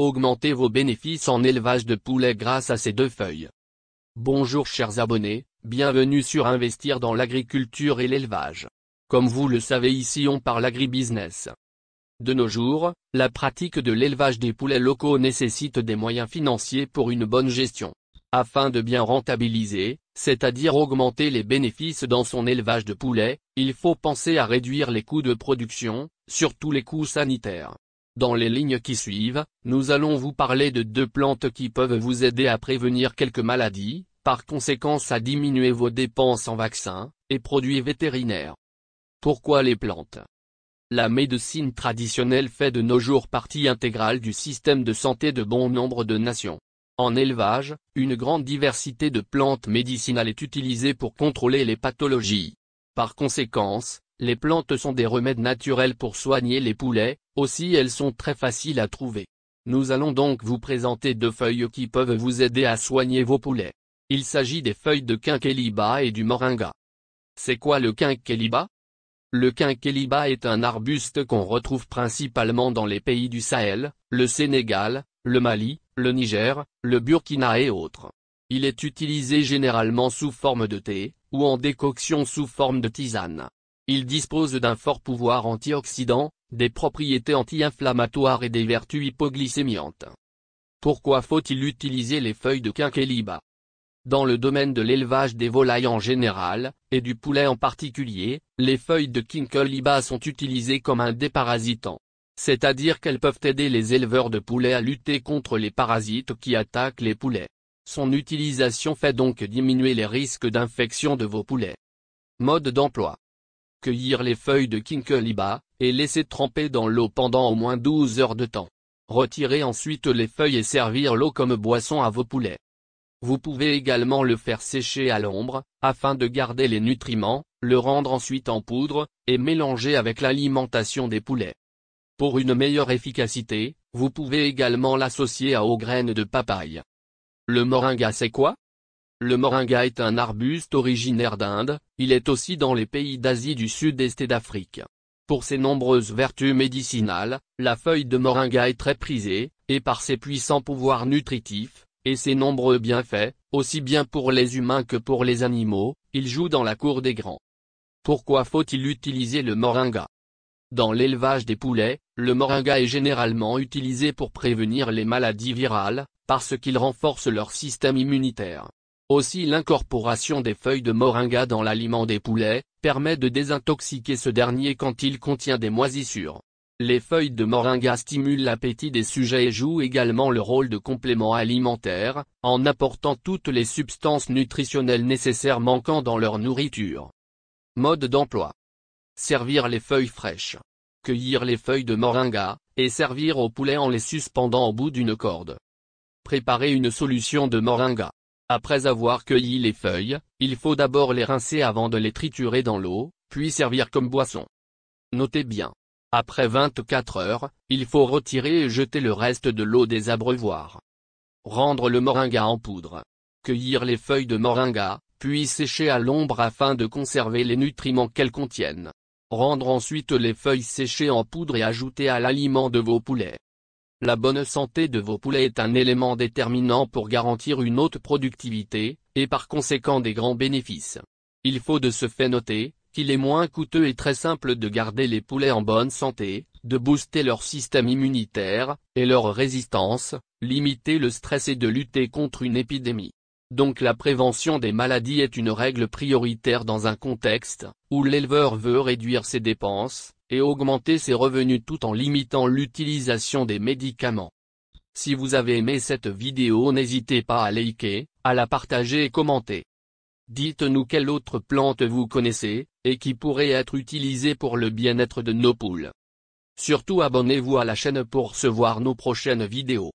Augmentez vos bénéfices en élevage de poulets grâce à ces deux feuilles. Bonjour chers abonnés, bienvenue sur Investir dans l'agriculture et l'élevage. Comme vous le savez, ici on parle agribusiness. De nos jours, la pratique de l'élevage des poulets locaux nécessite des moyens financiers pour une bonne gestion. Afin de bien rentabiliser, c'est-à-dire augmenter les bénéfices dans son élevage de poulets, il faut penser à réduire les coûts de production, surtout les coûts sanitaires. Dans les lignes qui suivent, nous allons vous parler de deux plantes qui peuvent vous aider à prévenir quelques maladies, par conséquent à diminuer vos dépenses en vaccins et produits vétérinaires. Pourquoi les plantes ? La médecine traditionnelle fait de nos jours partie intégrale du système de santé de bon nombre de nations. En élevage, une grande diversité de plantes médicinales est utilisée pour contrôler les pathologies. Par conséquent, les plantes sont des remèdes naturels pour soigner les poulets, aussi elles sont très faciles à trouver. Nous allons donc vous présenter deux feuilles qui peuvent vous aider à soigner vos poulets. Il s'agit des feuilles de quinqueliba et du moringa. C'est quoi le quinqueliba ? Le quinqueliba est un arbuste qu'on retrouve principalement dans les pays du Sahel, le Sénégal, le Mali, le Niger, le Burkina et autres. Il est utilisé généralement sous forme de thé, ou en décoction sous forme de tisane. Il dispose d'un fort pouvoir antioxydant, des propriétés anti-inflammatoires et des vertus hypoglycémiantes. Pourquoi faut-il utiliser les feuilles de quinqueliba ? Dans le domaine de l'élevage des volailles en général, et du poulet en particulier, les feuilles de quinqueliba sont utilisées comme un déparasitant. C'est-à-dire qu'elles peuvent aider les éleveurs de poulets à lutter contre les parasites qui attaquent les poulets. Son utilisation fait donc diminuer les risques d'infection de vos poulets. Mode d'emploi. Cueillir les feuilles de quinqueliba, et laisser tremper dans l'eau pendant au moins 12 heures de temps. Retirer ensuite les feuilles et servir l'eau comme boisson à vos poulets. Vous pouvez également le faire sécher à l'ombre, afin de garder les nutriments, le rendre ensuite en poudre, et mélanger avec l'alimentation des poulets. Pour une meilleure efficacité, vous pouvez également l'associer aux graines de papaye. Le moringa c'est quoi ? Le moringa est un arbuste originaire d'Inde, il est aussi dans les pays d'Asie du Sud-Est et d'Afrique. Pour ses nombreuses vertus médicinales, la feuille de moringa est très prisée, et par ses puissants pouvoirs nutritifs, et ses nombreux bienfaits, aussi bien pour les humains que pour les animaux, il joue dans la cour des grands. Pourquoi faut-il utiliser le moringa ? Dans l'élevage des poulets, le moringa est généralement utilisé pour prévenir les maladies virales, parce qu'il renforce leur système immunitaire. Aussi l'incorporation des feuilles de moringa dans l'aliment des poulets, permet de désintoxiquer ce dernier quand il contient des moisissures. Les feuilles de moringa stimulent l'appétit des sujets et jouent également le rôle de complément alimentaire, en apportant toutes les substances nutritionnelles nécessaires manquant dans leur nourriture. Mode d'emploi. Servir les feuilles fraîches. Cueillir les feuilles de moringa, et servir aux poulets en les suspendant au bout d'une corde. Préparer une solution de moringa. Après avoir cueilli les feuilles, il faut d'abord les rincer avant de les triturer dans l'eau, puis servir comme boisson. Notez bien. Après 24 heures, il faut retirer et jeter le reste de l'eau des abreuvoirs. Rendre le moringa en poudre. Cueillir les feuilles de moringa, puis sécher à l'ombre afin de conserver les nutriments qu'elles contiennent. Rendre ensuite les feuilles séchées en poudre et ajouter à l'aliment de vos poulets. La bonne santé de vos poulets est un élément déterminant pour garantir une haute productivité, et par conséquent des grands bénéfices. Il faut de ce fait noter qu'il est moins coûteux et très simple de garder les poulets en bonne santé, de booster leur système immunitaire, et leur résistance, limiter le stress et de lutter contre une épidémie. Donc la prévention des maladies est une règle prioritaire dans un contexte où l'éleveur veut réduire ses dépenses et augmenter ses revenus tout en limitant l'utilisation des médicaments. Si vous avez aimé cette vidéo, n'hésitez pas à liker, à la partager et commenter. Dites-nous quelle autre plante vous connaissez, et qui pourrait être utilisée pour le bien-être de nos poules. Surtout abonnez-vous à la chaîne pour recevoir nos prochaines vidéos.